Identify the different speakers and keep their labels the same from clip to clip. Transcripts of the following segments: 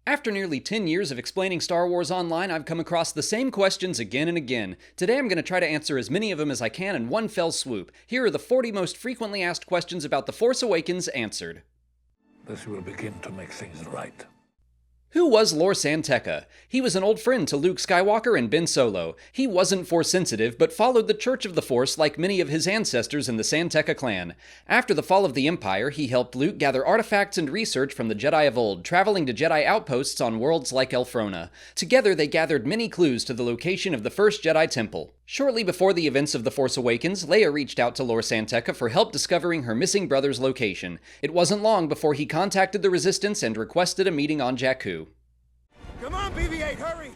Speaker 1: After nearly 10 years of explaining Star Wars online, I've come across the same questions again and again. Today I'm going to try to answer as many of them as I can in one fell swoop. Here are the 40 most frequently asked questions about The Force Awakens answered.
Speaker 2: This will begin to make things right.
Speaker 1: Who was Lor San Tekka? He was an old friend to Luke Skywalker and Ben Solo. He wasn't Force-sensitive, but followed the Church of the Force like many of his ancestors in the San Tekka clan. After the fall of the Empire, he helped Luke gather artifacts and research from the Jedi of old, traveling to Jedi outposts on worlds like Elphrona. Together, they gathered many clues to the location of the first Jedi Temple. Shortly before the events of The Force Awakens, Leia reached out to Lor San Tekka for help discovering her missing brother's location. It wasn't long before he contacted the Resistance and requested a meeting on Jakku.
Speaker 3: Come on, BB-8, hurry!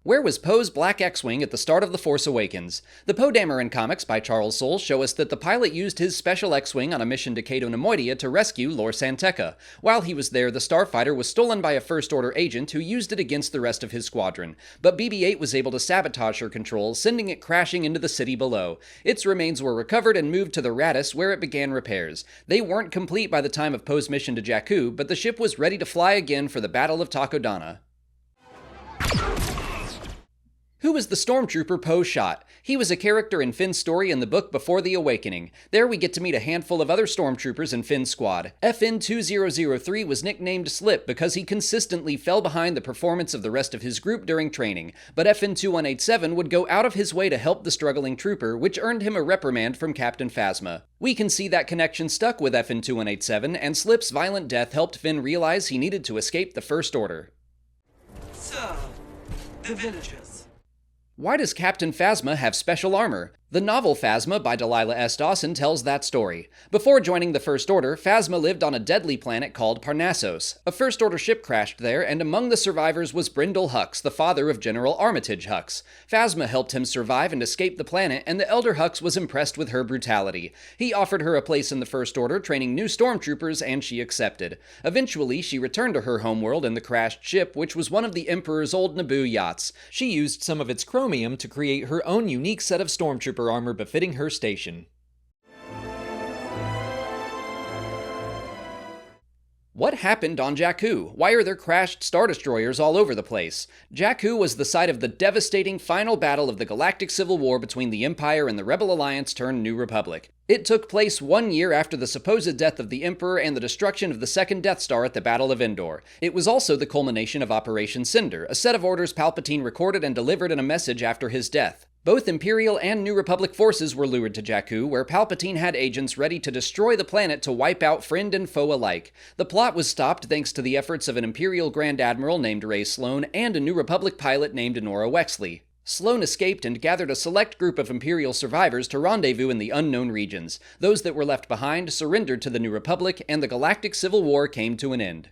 Speaker 1: Where was Poe's Black X-Wing at the start of The Force Awakens? The Poe Dameron comics by Charles Soule show us that the pilot used his special X-Wing on a mission to Cato Nemoidia to rescue Lor San Tekka. While he was there, the starfighter was stolen by a First Order agent who used it against the rest of his squadron. But BB-8 was able to sabotage her controls, sending it crashing into the city below. Its remains were recovered and moved to the Rattus, where it began repairs. They weren't complete by the time of Poe's mission to Jakku, but the ship was ready to fly again for the Battle of Takodana. Who was the stormtrooper Poe shot? He was a character in Finn's story in the book Before the Awakening. There we get to meet a handful of other stormtroopers in Finn's squad. FN-2003 was nicknamed Slip because he consistently fell behind the performance of the rest of his group during training, but FN-2187 would go out of his way to help the struggling trooper, which earned him a reprimand from Captain Phasma. We can see that connection stuck with FN-2187, and Slip's violent death helped Finn realize he needed to escape the First Order.
Speaker 4: Sir, the villagers.
Speaker 1: Why does Captain Phasma have special armor? The novel Phasma by Delilah S. Dawson tells that story. Before joining the First Order, Phasma lived on a deadly planet called Parnassos. A First Order ship crashed there, and among the survivors was Brindle Hux, the father of General Armitage Hux. Phasma helped him survive and escape the planet, and the elder Hux was impressed with her brutality. He offered her a place in the First Order, training new stormtroopers, and she accepted. Eventually, she returned to her homeworld in the crashed ship, which was one of the Emperor's old Naboo yachts. She used some of its chromium to create her own unique set of stormtrooper armor befitting her station. What happened on Jakku? Why are there crashed Star Destroyers all over the place? Jakku was the site of the devastating final battle of the Galactic Civil War between the Empire and the Rebel Alliance turned New Republic. It took place 1 year after the supposed death of the Emperor and the destruction of the second Death Star at the Battle of Endor. It was also the culmination of Operation Cinder, a set of orders Palpatine recorded and delivered in a message after his death. Both Imperial and New Republic forces were lured to Jakku, where Palpatine had agents ready to destroy the planet to wipe out friend and foe alike. The plot was stopped thanks to the efforts of an Imperial Grand Admiral named Ray Sloane and a New Republic pilot named Nora Wexley. Sloane escaped and gathered a select group of Imperial survivors to rendezvous in the unknown regions. Those that were left behind surrendered to the New Republic, and the Galactic Civil War came to an end.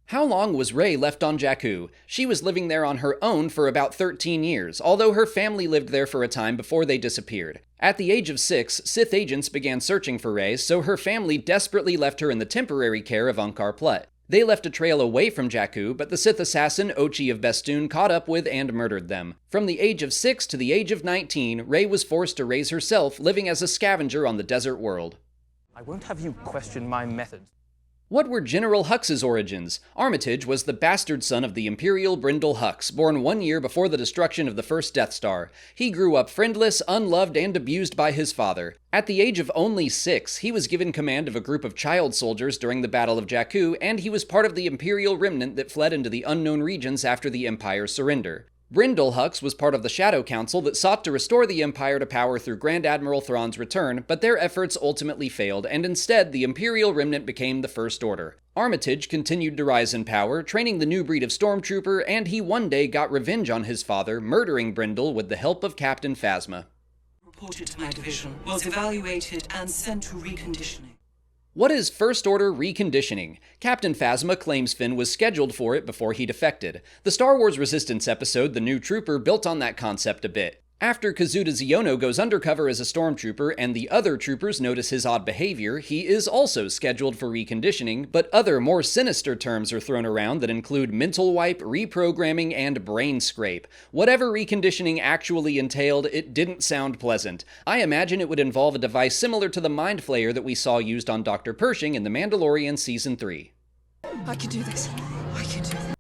Speaker 1: How long was Rey left on Jakku? She was living there on her own for about 13 years, although her family lived there for a time before they disappeared. At the age of 6, Sith agents began searching for Rey, so her family desperately left her in the temporary care of Unkar Plutt. They left a trail away from Jakku, but the Sith assassin Ochi of Bestoon caught up with and murdered them. From the age of 6 to the age of 19, Rey was forced to raise herself, living as a scavenger on the desert world.
Speaker 5: I won't have you question my methods.
Speaker 1: What were General Hux's origins? Armitage was the bastard son of the Imperial Brindle Hux, born 1 year before the destruction of the first Death Star. He grew up friendless, unloved, and abused by his father. At the age of only 6, he was given command of a group of child soldiers during the Battle of Jakku, and he was part of the Imperial remnant that fled into the unknown regions after the Empire's surrender. Brindle Hux was part of the Shadow Council that sought to restore the Empire to power through Grand Admiral Thrawn's return, but their efforts ultimately failed, and instead the Imperial remnant became the First Order. Armitage continued to rise in power, training the new breed of stormtrooper, and he one day got revenge on his father, murdering Brindle with the help of Captain Phasma.
Speaker 4: Reported to my division, was evaluated and sent to reconditioning.
Speaker 1: What is First Order reconditioning? Captain Phasma claims Finn was scheduled for it before he defected. The Star Wars Resistance episode, The New Trooper, built on that concept a bit. After Kazuda Xiono goes undercover as a stormtrooper and the other troopers notice his odd behavior, he is also scheduled for reconditioning, but other more sinister terms are thrown around that include mental wipe, reprogramming, and brain scrape. Whatever reconditioning actually entailed, it didn't sound pleasant. I imagine it would involve a device similar to the Mind Flayer that we saw used on Dr. Pershing in The Mandalorian Season 3.
Speaker 4: I can do this. I can do this.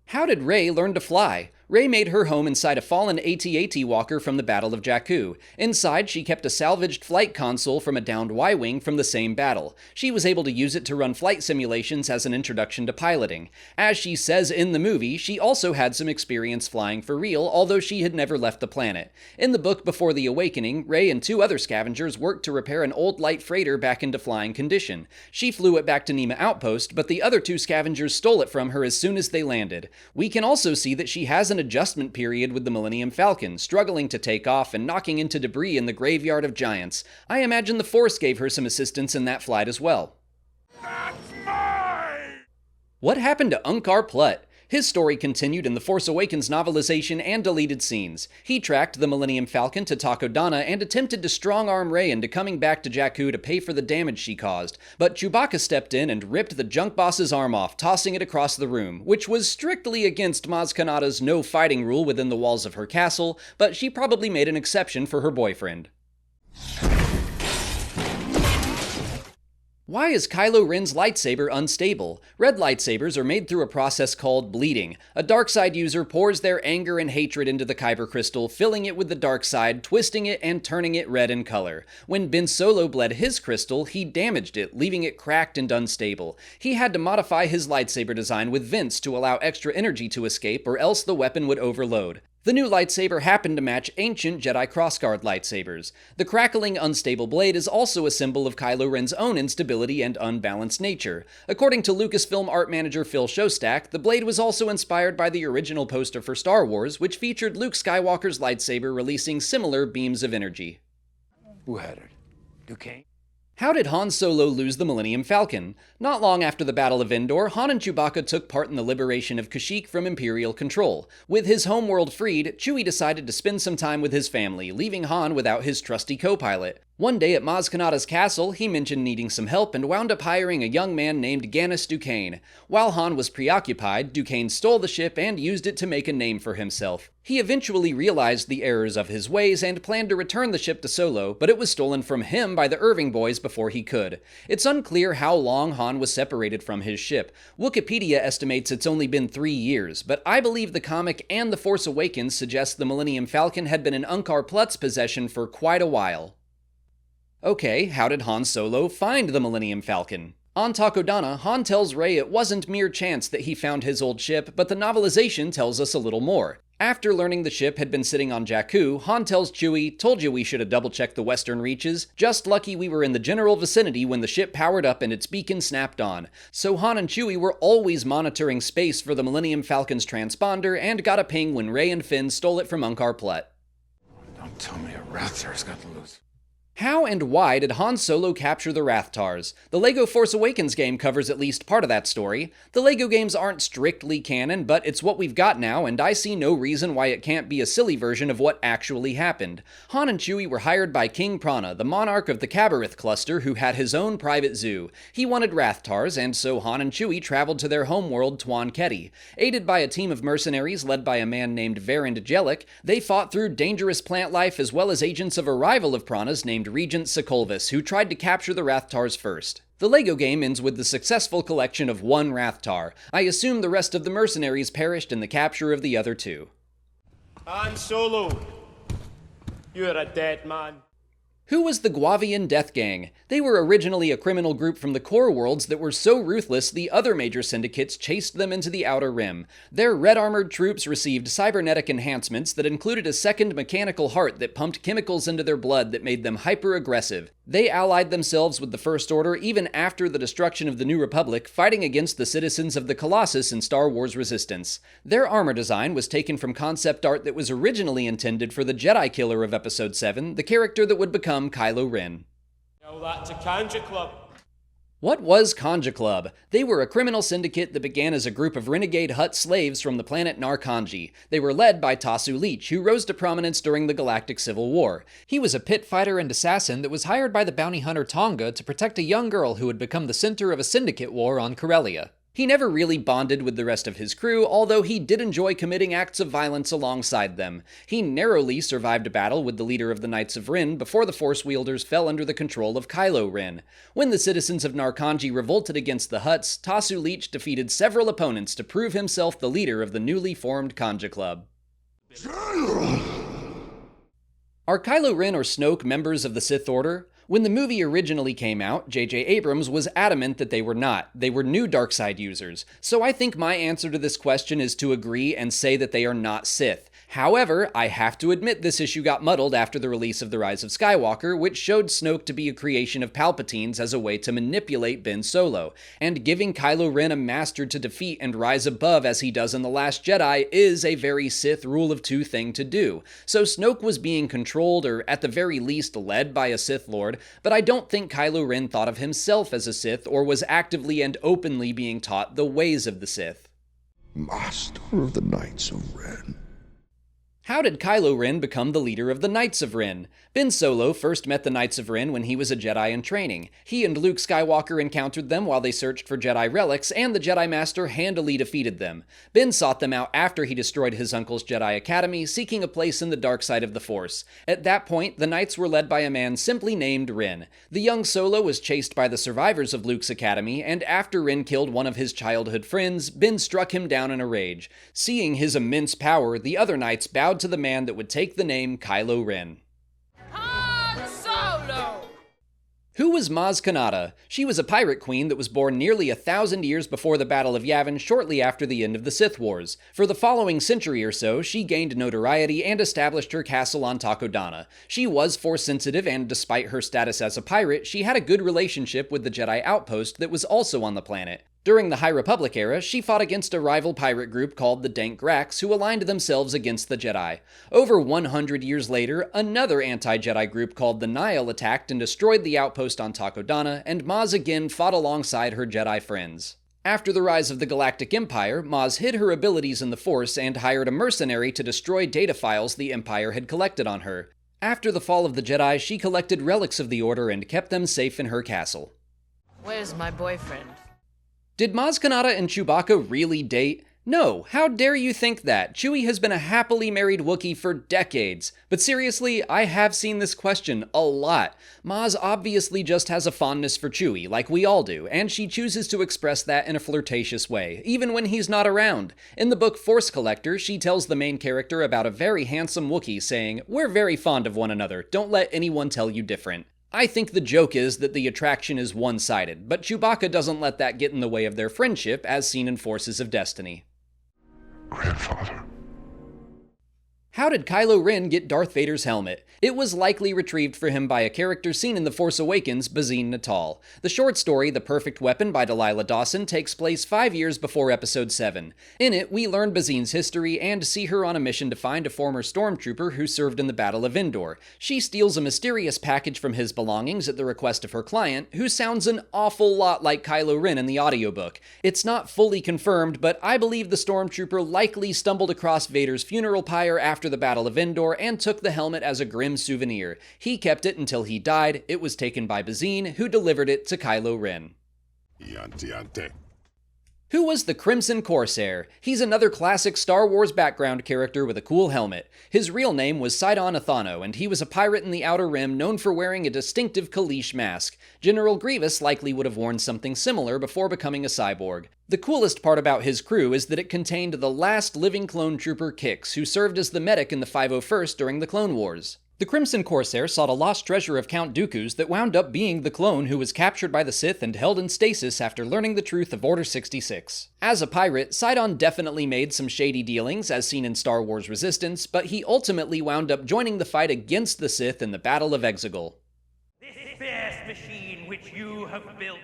Speaker 1: How did Rey learn to fly? Rey made her home inside a fallen AT-AT walker from the Battle of Jakku. Inside, she kept a salvaged flight console from a downed Y-Wing from the same battle. She was able to use it to run flight simulations as an introduction to piloting. As she says in the movie, she also had some experience flying for real, although she had never left the planet. In the book Before the Awakening, Rey and 2 other scavengers worked to repair an old light freighter back into flying condition. She flew it back to Nema Outpost, but the other 2 scavengers stole it from her as soon as they landed. We can also see that she has an adjustment period with the Millennium Falcon, struggling to take off and knocking into debris in the Graveyard of Giants. I imagine the Force gave her some assistance in that flight as well.
Speaker 3: That's mine!
Speaker 1: What happened to Unkar Plutt? His story continued in the Force Awakens novelization and deleted scenes. He tracked the Millennium Falcon to Takodana and attempted to strong-arm Rey into coming back to Jakku to pay for the damage she caused, but Chewbacca stepped in and ripped the junk boss's arm off, tossing it across the room, which was strictly against Maz Kanata's no fighting rule within the walls of her castle, but she probably made an exception for her boyfriend. Why is Kylo Ren's lightsaber unstable? Red lightsabers are made through a process called bleeding. A dark side user pours their anger and hatred into the kyber crystal, filling it with the dark side, twisting it, and turning it red in color. When Ben Solo bled his crystal, he damaged it, leaving it cracked and unstable. He had to modify his lightsaber design with vents to allow extra energy to escape, or else the weapon would overload. The new lightsaber happened to match ancient Jedi crossguard lightsabers. The crackling, unstable blade is also a symbol of Kylo Ren's own instability and unbalanced nature. According to Lucasfilm art manager Phil Shostak, the blade was also inspired by the original poster for Star Wars, which featured Luke Skywalker's lightsaber releasing similar beams of energy.
Speaker 2: Who had it? Duquesne?
Speaker 1: How did Han Solo lose the Millennium Falcon? Not long after the Battle of Endor, Han and Chewbacca took part in the liberation of Kashyyyk from Imperial control. With his homeworld freed, Chewie decided to spend some time with his family, leaving Han without his trusty co-pilot. One day at Maz Kanata's castle, he mentioned needing some help and wound up hiring a young man named Gannis Duquesne. While Han was preoccupied, Duquesne stole the ship and used it to make a name for himself. He eventually realized the errors of his ways and planned to return the ship to Solo, but it was stolen from him by the Irving boys before he could. It's unclear how long Han was separated from his ship. Wikipedia estimates it's only been 3 years, but I believe the comic and The Force Awakens suggest the Millennium Falcon had been in Unkar Plutt's possession for quite a while. Okay, how did Han Solo find the Millennium Falcon? On Takodana, Han tells Rey it wasn't mere chance that he found his old ship, but the novelization tells us a little more. After learning the ship had been sitting on Jakku, Han tells Chewie, "Told you we should have double-checked the western reaches. Just lucky we were in the general vicinity when the ship powered up and its beacon snapped on." So Han and Chewie were always monitoring space for the Millennium Falcon's transponder and got a ping when Rey and Finn stole it from Unkar Plutt.
Speaker 2: Don't tell me a rathtar's got loose.
Speaker 1: How and why did Han Solo capture the rathtars? The LEGO Force Awakens game covers at least part of that story. The LEGO games aren't strictly canon, but it's what we've got now, and I see no reason why it can't be a silly version of what actually happened. Han and Chewie were hired by King Prana, the monarch of the Kabarith cluster, who had his own private zoo. He wanted rathtars, and so Han and Chewie traveled to their homeworld Tuan Keti. Aided by a team of mercenaries led by a man named Varind Jellic, they fought through dangerous plant life as well as agents of a rival of Prana's named Regent Sokolvis, who tried to capture the rathtars first. The LEGO game ends with the successful collection of one rathtar. I assume the rest of the mercenaries perished in the capture of the other 2.
Speaker 6: Han Solo, you're a dead man.
Speaker 1: Who was the Guavian Death Gang? They were originally a criminal group from the core worlds that were so ruthless the other major syndicates chased them into the Outer Rim. Their red-armored troops received cybernetic enhancements that included a second mechanical heart that pumped chemicals into their blood that made them hyper-aggressive. They allied themselves with the First Order even after the destruction of the New Republic, fighting against the citizens of the Colossus in Star Wars Resistance. Their armor design was taken from concept art that was originally intended for the Jedi killer of Episode 7, the character that would become Kylo Ren.
Speaker 6: Tell that to Kanjiklub.
Speaker 1: What was Kanjiklub? They were a criminal syndicate that began as a group of renegade Hutt slaves from the planet Narkanji. They were led by Tasu Leech, who rose to prominence during the Galactic Civil War. He was a pit fighter and assassin that was hired by the bounty hunter Tonga to protect a young girl who had become the center of a syndicate war on Corellia. He never really bonded with the rest of his crew, although he did enjoy committing acts of violence alongside them. He narrowly survived a battle with the leader of the Knights of Ren before the Force wielders fell under the control of Kylo Ren. When the citizens of Narkanji revolted against the Hutts, Tasu Leech defeated several opponents to prove himself the leader of the newly formed Kanjiklub. Are Kylo Ren or Snoke members of the Sith Order? When the movie originally came out, J.J. Abrams was adamant that they were not. They were new darkseid users. So I think my answer to this question is to agree and say that they are not Sith. However, I have to admit this issue got muddled after the release of The Rise of Skywalker, which showed Snoke to be a creation of Palpatine's as a way to manipulate Ben Solo. And giving Kylo Ren a master to defeat and rise above as he does in The Last Jedi is a very Sith rule of two thing to do. So Snoke was being controlled, or at the very least led by a Sith Lord, but I don't think Kylo Ren thought of himself as a Sith or was actively and openly being taught the ways of the Sith.
Speaker 7: Master of the Knights of Ren.
Speaker 1: How did Kylo Ren become the leader of the Knights of Ren? Ben Solo first met the Knights of Ren when he was a Jedi in training. He and Luke Skywalker encountered them while they searched for Jedi relics, and the Jedi Master handily defeated them. Ben sought them out after he destroyed his uncle's Jedi Academy, seeking a place in the dark side of the Force. At that point, the Knights were led by a man simply named Ren. The young Solo was chased by the survivors of Luke's academy, and after Ren killed one of his childhood friends, Ben struck him down in a rage. Seeing his immense power, the other Knights bowed to the man that would take the name Kylo Ren.
Speaker 8: Han Solo!
Speaker 1: Who was Maz Kanata? She was a pirate queen that was born nearly 1,000 years before the Battle of Yavin, shortly after the end of the Sith Wars. For the following century or so, she gained notoriety and established her castle on Takodana. She was Force-sensitive, and despite her status as a pirate, she had a good relationship with the Jedi outpost that was also on the planet. During the High Republic era, she fought against a rival pirate group called the Dank Grax, who aligned themselves against the Jedi. Over 100 years later, another anti-Jedi group called the Nihil attacked and destroyed the outpost on Takodana, and Maz again fought alongside her Jedi friends. After the rise of the Galactic Empire, Maz hid her abilities in the Force and hired a mercenary to destroy data files the Empire had collected on her. After the fall of the Jedi, she collected relics of the Order and kept them safe in her castle.
Speaker 8: Where's my boyfriend?
Speaker 1: Did Maz Kanata and Chewbacca really date? No, how dare you think that? Chewie has been a happily married Wookiee for decades. But seriously, I have seen this question a lot. Maz obviously just has a fondness for Chewie, like we all do, and she chooses to express that in a flirtatious way, even when he's not around. In the book Force Collector, she tells the main character about a very handsome Wookiee, saying, "We're very fond of one another, don't let anyone tell you different." I think the joke is that the attraction is one-sided, but Chewbacca doesn't let that get in the way of their friendship, as seen in Forces of Destiny.
Speaker 7: Grandfather.
Speaker 1: How did Kylo Ren get Darth Vader's helmet? It was likely retrieved for him by a character seen in The Force Awakens, Bazine Natal. The short story, The Perfect Weapon by Delilah Dawson, takes place 5 years before Episode 7. In it, we learn Bazine's history and see her on a mission to find a former stormtrooper who served in the Battle of Endor. She steals a mysterious package from his belongings at the request of her client, who sounds an awful lot like Kylo Ren in the audiobook. It's not fully confirmed, but I believe the stormtrooper likely stumbled across Vader's funeral pyre after the Battle of Endor and took the helmet as a grim souvenir. He kept it until he died. It was taken by Bazine, who delivered it to Kylo Ren. Who was the Crimson Corsair? He's another classic Star Wars background character with a cool helmet. His real name was Sidon Athano, and he was a pirate in the Outer Rim known for wearing a distinctive Kaleesh mask. General Grievous likely would have worn something similar before becoming a cyborg. The coolest part about his crew is that it contained the last living clone trooper, Kix, who served as the medic in the 501st during the Clone Wars. The Crimson Corsair sought a lost treasure of Count Dooku's that wound up being the clone who was captured by the Sith and held in stasis after learning the truth of Order 66. As a pirate, Sidon definitely made some shady dealings, as seen in Star Wars Resistance, but he ultimately wound up joining the fight against the Sith in the Battle of Exegol.
Speaker 9: This fierce machine which you have built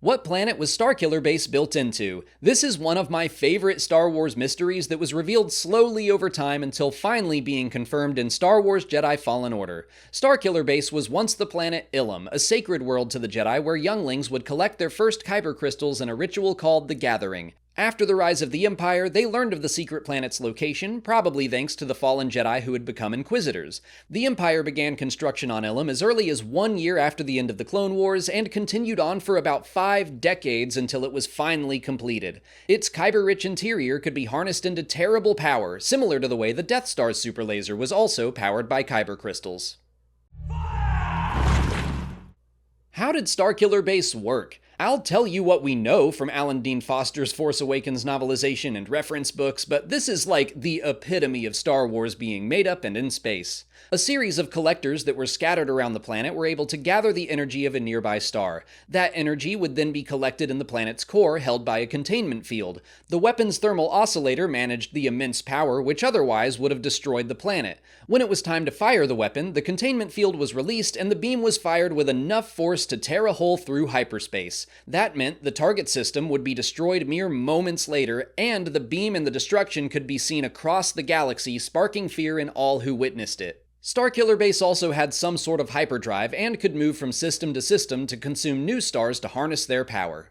Speaker 1: What planet was Starkiller Base built into? This is one of my favorite Star Wars mysteries that was revealed slowly over time until finally being confirmed in Star Wars Jedi Fallen Order. Starkiller Base was once the planet Ilum, a sacred world to the Jedi where younglings would collect their first kyber crystals in a ritual called the Gathering. After the rise of the Empire, they learned of the secret planet's location, probably thanks to the fallen Jedi who had become Inquisitors. The Empire began construction on Ilum as early as 1 year after the end of the Clone Wars, and continued on for about 5 decades until it was finally completed. Its kyber-rich interior could be harnessed into terrible power, similar to the way the Death Star's super laser was also powered by kyber crystals. How did Starkiller Base work? I'll tell you what we know from Alan Dean Foster's Force Awakens novelization and reference books, but this is like the epitome of Star Wars being made up and in space. A series of collectors that were scattered around the planet were able to gather the energy of a nearby star. That energy would then be collected in the planet's core, held by a containment field. The weapon's thermal oscillator managed the immense power which otherwise would have destroyed the planet. When it was time to fire the weapon, the containment field was released and the beam was fired with enough force to tear a hole through hyperspace. That meant the target system would be destroyed mere moments later, and the beam and the destruction could be seen across the galaxy, sparking fear in all who witnessed it. Starkiller Base also had some sort of hyperdrive and could move from system to system to consume new stars to harness their power.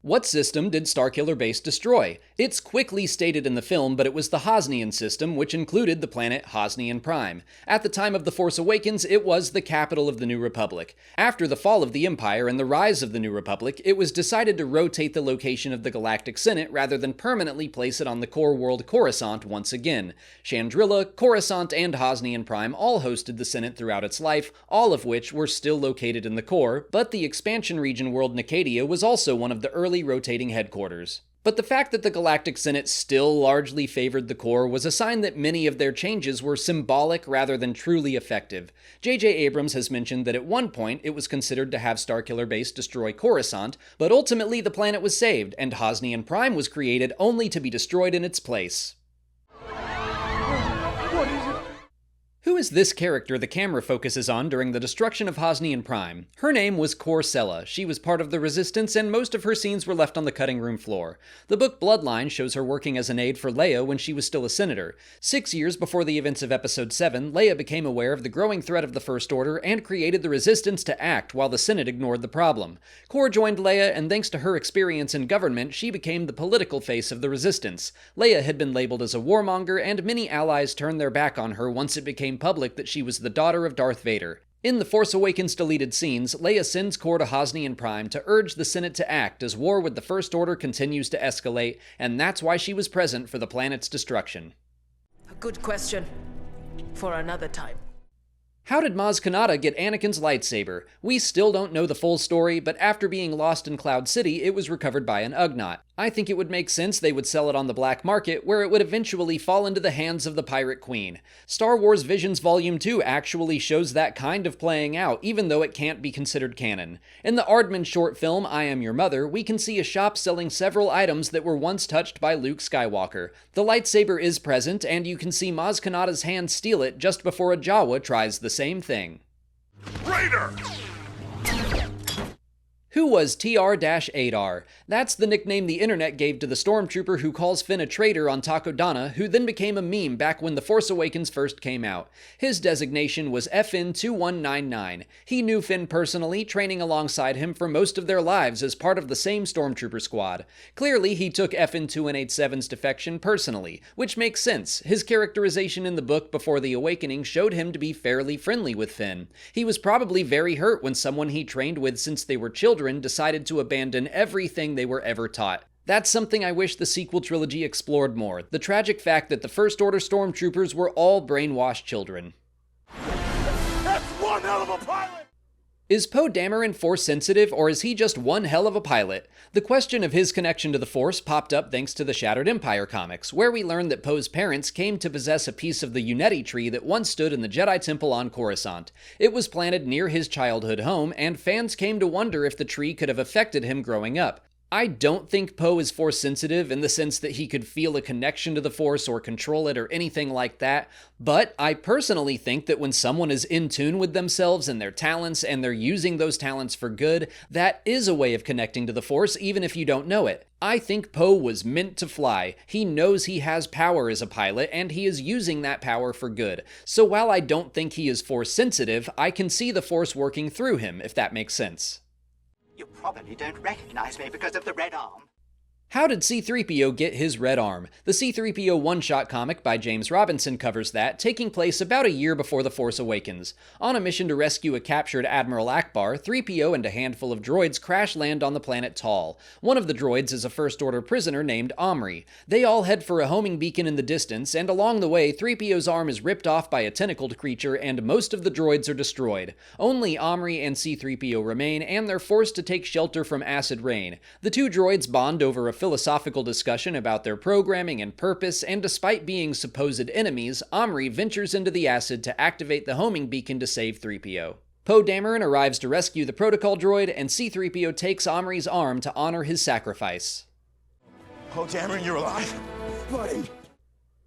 Speaker 1: What system did Starkiller Base destroy? It's quickly stated in the film, but it was the Hosnian system, which included the planet Hosnian Prime. At the time of The Force Awakens, it was the capital of the New Republic. After the fall of the Empire and the rise of the New Republic, it was decided to rotate the location of the Galactic Senate rather than permanently place it on the core world Coruscant once again. Chandrila, Coruscant, and Hosnian Prime all hosted the Senate throughout its life, all of which were still located in the core, but the expansion region world Nicadia was also one of the early rotating headquarters. But the fact that the Galactic Senate still largely favored the core was a sign that many of their changes were symbolic rather than truly effective. J.J. Abrams has mentioned that at one point it was considered to have Starkiller Base destroy Coruscant, but ultimately the planet was saved, and Hosnian Prime was created only to be destroyed in its place. Who is this character the camera focuses on during the destruction of Hosnian Prime? Her name was Korr Sella. She was part of the Resistance, and most of her scenes were left on the cutting room floor. The book Bloodline shows her working as an aide for Leia when she was still a senator. 6 years before the events of Episode 7, Leia became aware of the growing threat of the First Order and created the Resistance to act while the Senate ignored the problem. Korr joined Leia, and thanks to her experience in government, she became the political face of the Resistance. Leia had been labeled as a warmonger, and many allies turned their back on her once it became public that she was the daughter of Darth Vader. In the Force Awakens deleted scenes, Leia sends Korr to Hosnian Prime to urge the Senate to act as war with the First Order continues to escalate, and that's why she was present for the planet's destruction.
Speaker 8: A good question. For another time.
Speaker 1: How did Maz Kanata get Anakin's lightsaber? We still don't know the full story, but after being lost in Cloud City, it was recovered by an Ugnaught. I think it would make sense they would sell it on the black market, where it would eventually fall into the hands of the Pirate Queen. Star Wars Visions Volume 2 actually shows that kind of playing out, even though it can't be considered canon. In the Aardman short film, I Am Your Mother, we can see a shop selling several items that were once touched by Luke Skywalker. The lightsaber is present, and you can see Maz Kanata's hand steal it just before a Jawa tries the same thing.
Speaker 3: Raider!
Speaker 1: Who was TR-8R? That's the nickname the internet gave to the stormtrooper who calls Finn a traitor on Takodana, who then became a meme back when The Force Awakens first came out. His designation was FN2199. He knew Finn personally, training alongside him for most of their lives as part of the same stormtrooper squad. Clearly, he took FN2187's defection personally, which makes sense. His characterization in the book Before the Awakening showed him to be fairly friendly with Finn. He was probably very hurt when someone he trained with since they were children decided to abandon everything they were ever taught. That's something I wish the sequel trilogy explored more, the tragic fact that the First Order stormtroopers were all brainwashed children.
Speaker 3: That's one hell of a pilot!
Speaker 1: Is Poe Dameron Force-sensitive, or is he just one hell of a pilot? The question of his connection to the Force popped up thanks to the Shattered Empire comics, where we learned that Poe's parents came to possess a piece of the Uneti tree that once stood in the Jedi Temple on Coruscant. It was planted near his childhood home, and fans came to wonder if the tree could have affected him growing up. I don't think Poe is Force sensitive in the sense that he could feel a connection to the Force or control it or anything like that, but I personally think that when someone is in tune with themselves and their talents and they're using those talents for good, that is a way of connecting to the Force even if you don't know it. I think Poe was meant to fly. He knows he has power as a pilot and he is using that power for good. So while I don't think he is Force sensitive, I can see the Force working through him, if that makes sense.
Speaker 9: You probably don't recognize me because of the red arm.
Speaker 1: How did C-3PO get his red arm? The C-3PO one-shot comic by James Robinson covers that, taking place about a year before The Force Awakens. On a mission to rescue a captured Admiral Akbar, 3PO and a handful of droids crash land on the planet Tal. One of the droids is a First Order prisoner named Omri. They all head for a homing beacon in the distance, and along the way, 3PO's arm is ripped off by a tentacled creature, and most of the droids are destroyed. Only Omri and C-3PO remain, and they're forced to take shelter from acid rain. The two droids bond over a philosophical discussion about their programming and purpose, and despite being supposed enemies, Omri ventures into the acid to activate the homing beacon to save 3PO. Poe Dameron arrives to rescue the protocol droid, and C-3PO takes Omri's arm to honor his sacrifice.
Speaker 3: Poe Dameron, you're alive? Buddy.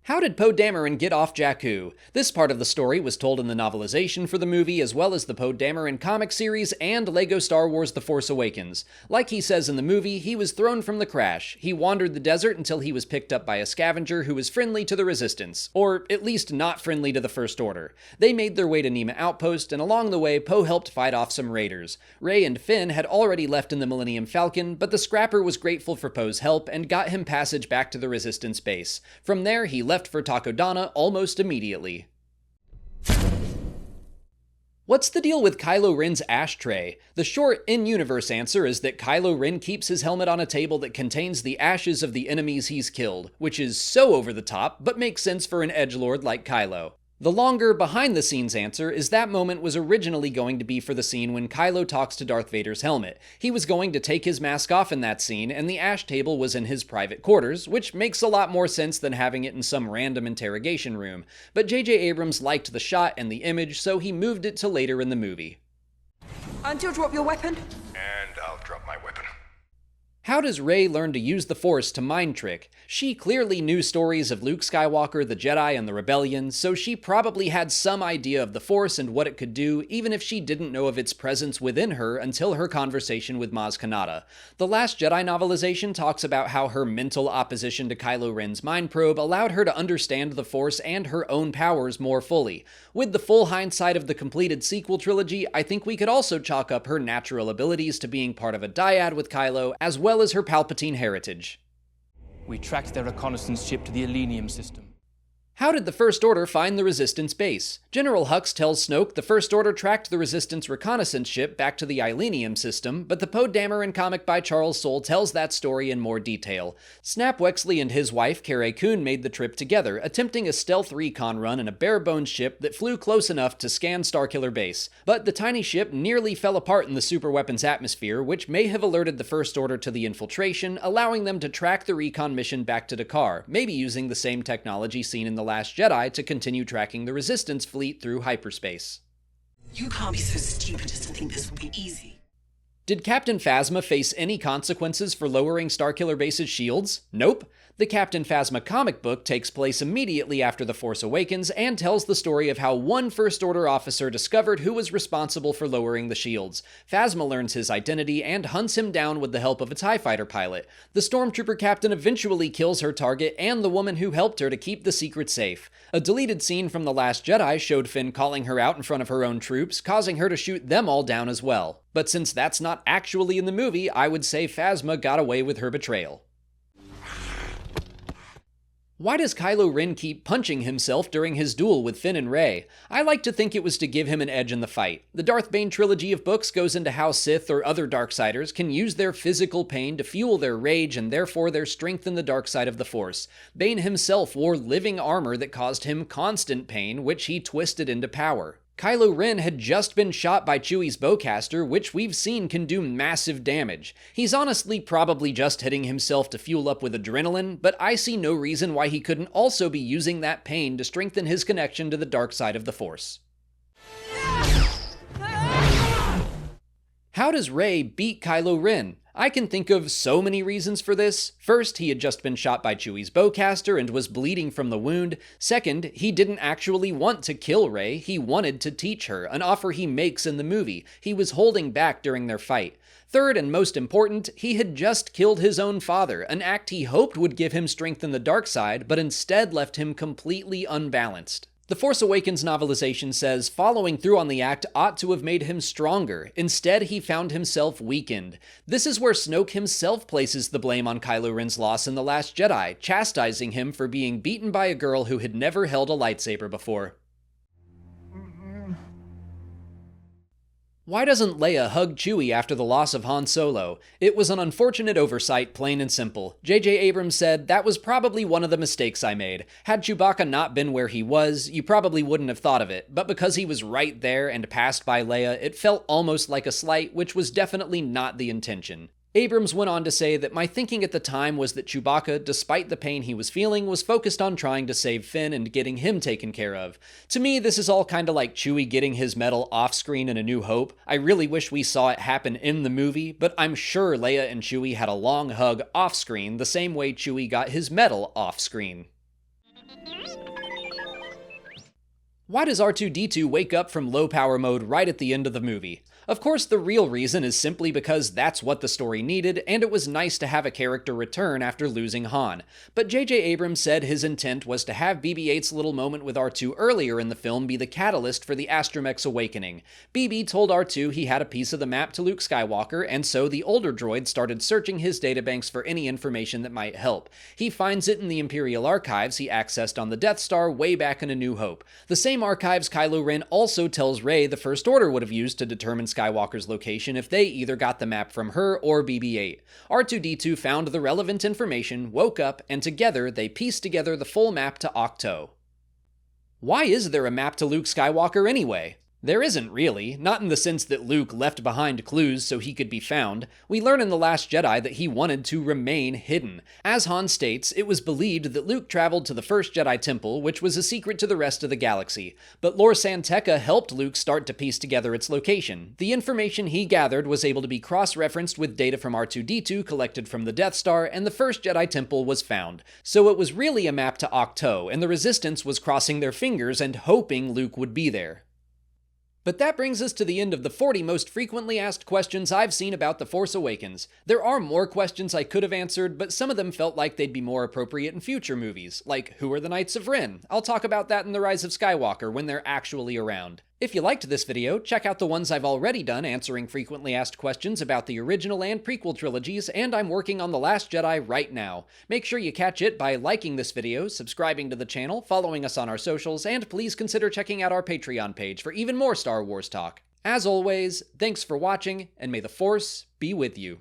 Speaker 1: How did Poe Dameron get off Jakku? This part of the story was told in the novelization for the movie, as well as the Poe Dameron comic series and LEGO Star Wars The Force Awakens. Like he says in the movie, he was thrown from the crash. He wandered the desert until he was picked up by a scavenger who was friendly to the Resistance, or at least not friendly to the First Order. They made their way to Nema Outpost, and along the way, Poe helped fight off some raiders. Rey and Finn had already left in the Millennium Falcon, but the Scrapper was grateful for Poe's help and got him passage back to the Resistance base. From there, he left for Takodana almost immediately. What's the deal with Kylo Ren's ashtray? The short, in-universe answer is that Kylo Ren keeps his helmet on a table that contains the ashes of the enemies he's killed, which is so over the top, but makes sense for an edgelord like Kylo. The longer, behind-the-scenes answer is that moment was originally going to be for the scene when Kylo talks to Darth Vader's helmet. He was going to take his mask off in that scene, and the ash table was in his private quarters, which makes a lot more sense than having it in some random interrogation room. But J.J. Abrams liked the shot and the image, so he moved it to later in the movie.
Speaker 8: And you'll drop your weapon?
Speaker 3: And I'll drop my weapon.
Speaker 1: How does Rey learn to use the Force to mind trick? She clearly knew stories of Luke Skywalker, the Jedi, and the Rebellion, so she probably had some idea of the Force and what it could do, even if she didn't know of its presence within her until her conversation with Maz Kanata. The Last Jedi novelization talks about how her mental opposition to Kylo Ren's mind probe allowed her to understand the Force and her own powers more fully. With the full hindsight of the completed sequel trilogy, I think we could also chalk up her natural abilities to being part of a dyad with Kylo, as well as her Palpatine heritage.
Speaker 5: We tracked their reconnaissance ship to the Millennium system.
Speaker 1: How did the First Order find the Resistance base? General Hux tells Snoke the First Order tracked the Resistance reconnaissance ship back to the Millennium system, but the Poe Dameron comic by Charles Soule tells that story in more detail. Snap Wexley and his wife, Carrie Coon, made the trip together, attempting a stealth recon run in a bare-bones ship that flew close enough to scan Starkiller Base. But the tiny ship nearly fell apart in the superweapons atmosphere, which may have alerted the First Order to the infiltration, allowing them to track the recon mission back to Dakar, maybe using the same technology seen in The Last Jedi to continue tracking the Resistance fleet through hyperspace.
Speaker 4: You can't be so stupid as to think this will be easy.
Speaker 1: Did Captain Phasma face any consequences for lowering Starkiller Base's shields? Nope. The Captain Phasma comic book takes place immediately after The Force Awakens and tells the story of how one First Order officer discovered who was responsible for lowering the shields. Phasma learns his identity and hunts him down with the help of a TIE fighter pilot. The stormtrooper captain eventually kills her target and the woman who helped her to keep the secret safe. A deleted scene from The Last Jedi showed Finn calling her out in front of her own troops, causing her to shoot them all down as well. But since that's not actually in the movie, I would say Phasma got away with her betrayal. Why does Kylo Ren keep punching himself during his duel with Finn and Rey? I like to think it was to give him an edge in the fight. The Darth Bane trilogy of books goes into how Sith or other Darksiders can use their physical pain to fuel their rage and therefore their strength in the dark side of the Force. Bane himself wore living armor that caused him constant pain, which he twisted into power. Kylo Ren had just been shot by Chewie's bowcaster, which we've seen can do massive damage. He's honestly probably just hitting himself to fuel up with adrenaline, but I see no reason why he couldn't also be using that pain to strengthen his connection to the dark side of the Force. How does Rey beat Kylo Ren? I can think of so many reasons for this. First, he had just been shot by Chewie's bowcaster and was bleeding from the wound. Second, he didn't actually want to kill Rey, he wanted to teach her, an offer he makes in the movie. He was holding back during their fight. Third, and most important, he had just killed his own father, an act he hoped would give him strength in the dark side, but instead left him completely unbalanced. The Force Awakens novelization says following through on the act ought to have made him stronger. Instead, he found himself weakened. This is where Snoke himself places the blame on Kylo Ren's loss in The Last Jedi, chastising him for being beaten by a girl who had never held a lightsaber before. Why doesn't Leia hug Chewie after the loss of Han Solo? It was an unfortunate oversight, plain and simple. J.J. Abrams said, "That was probably one of the mistakes I made. Had Chewbacca not been where he was, you probably wouldn't have thought of it, but because he was right there and passed by Leia, it felt almost like a slight, which was definitely not the intention." Abrams went on to say that my thinking at the time was that Chewbacca, despite the pain he was feeling, was focused on trying to save Finn and getting him taken care of. To me, this is all kinda like Chewie getting his medal off-screen in A New Hope. I really wish we saw it happen in the movie, but I'm sure Leia and Chewie had a long hug off-screen the same way Chewie got his medal off-screen. Why does R2-D2 wake up from low power mode right at the end of the movie? Of course, the real reason is simply because that's what the story needed, and it was nice to have a character return after losing Han. But J.J. Abrams said his intent was to have BB-8's little moment with R2 earlier in the film be the catalyst for the Astromech's awakening. BB told R2 he had a piece of the map to Luke Skywalker, and so the older droid started searching his databanks for any information that might help. He finds it in the Imperial archives he accessed on the Death Star way back in A New Hope. The same archives Kylo Ren also tells Rey the First Order would have used to determine Skywalker's location if they either got the map from her or BB-8. R2-D2 found the relevant information, woke up, and together they pieced together the full map to Ahch-To. Why is there a map to Luke Skywalker anyway? There isn't really, not in the sense that Luke left behind clues so he could be found. We learn in The Last Jedi that he wanted to remain hidden. As Han states, it was believed that Luke traveled to the first Jedi Temple, which was a secret to the rest of the galaxy. But Lor San Tekka helped Luke start to piece together its location. The information he gathered was able to be cross-referenced with data from R2-D2 collected from the Death Star, and the first Jedi Temple was found. So it was really a map to Ahch-To, and the Resistance was crossing their fingers and hoping Luke would be there. But that brings us to the end of the 40 most frequently asked questions I've seen about The Force Awakens. There are more questions I could have answered, but some of them felt like they'd be more appropriate in future movies, like who are the Knights of Ren? I'll talk about that in The Rise of Skywalker when they're actually around. If you liked this video, check out the ones I've already done answering frequently asked questions about the original and prequel trilogies, and I'm working on The Last Jedi right now. Make sure you catch it by liking this video, subscribing to the channel, following us on our socials, and please consider checking out our Patreon page for even more Star Wars talk. As always, thanks for watching, and may the Force be with you.